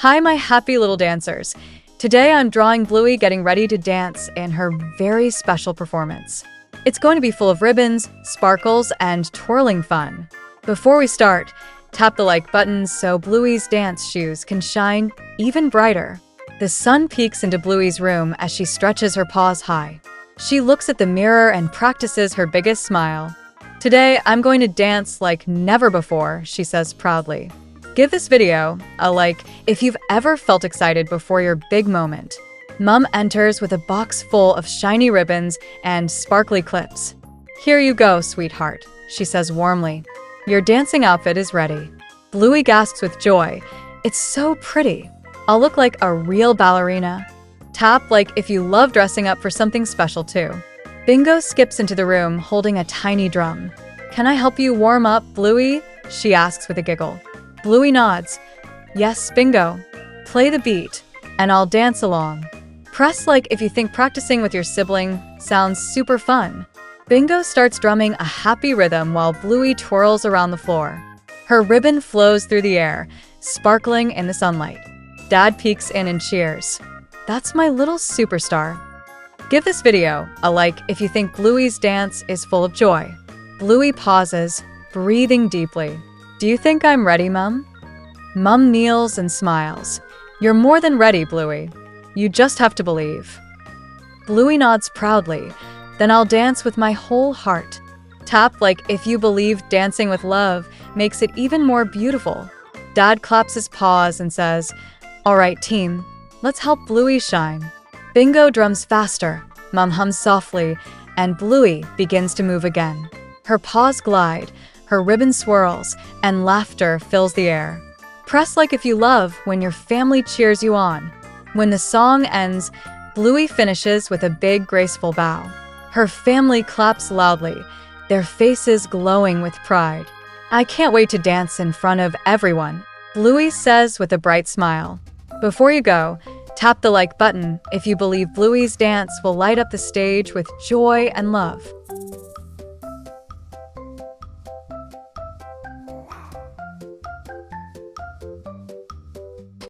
Hi, my happy little dancers. Today I'm drawing Bluey getting ready to dance in her very special performance. It's going to be full of ribbons, sparkles, and twirling fun. Before we start, tap the like button so Bluey's dance shoes can shine even brighter. The sun peeks into Bluey's room as she stretches her paws high. She looks at the mirror and practices her biggest smile. Today I'm going to dance like never before, she says proudly. Give this video a like if you've ever felt excited before your big moment. Mom enters with a box full of shiny ribbons and sparkly clips. Here you go, sweetheart, she says warmly. Your dancing outfit is ready. Bluey gasps with joy. It's so pretty. I'll look like a real ballerina. Tap like if you love dressing up for something special too. Bingo skips into the room holding a tiny drum. Can I help you warm up, Bluey? She asks with a giggle. Bluey nods. Yes, Bingo. Play the beat, and I'll dance along. Press like if you think practicing with your sibling sounds super fun. Bingo starts drumming a happy rhythm while Bluey twirls around the floor. Her ribbon flows through the air, sparkling in the sunlight. Dad peeks in and cheers. That's my little superstar. Give this video a like if you think Bluey's dance is full of joy. Bluey pauses, breathing deeply. Do you think I'm ready, Mum? Mum kneels and smiles. You're more than ready, Bluey. You just have to believe. Bluey nods proudly. Then I'll dance with my whole heart. Tap like if you believe dancing with love makes it even more beautiful. Dad claps his paws and says, All right, team, let's help Bluey shine. Bingo drums faster. Mum hums softly, and Bluey begins to move again. Her paws glide. Her ribbon swirls, and laughter fills the air. Press like if you love when your family cheers you on. When the song ends, Bluey finishes with a big, graceful bow. Her family claps loudly, their faces glowing with pride. I can't wait to dance in front of everyone, Bluey says with a bright smile. Before you go, tap the like button if you believe Bluey's dance will light up the stage with joy and love.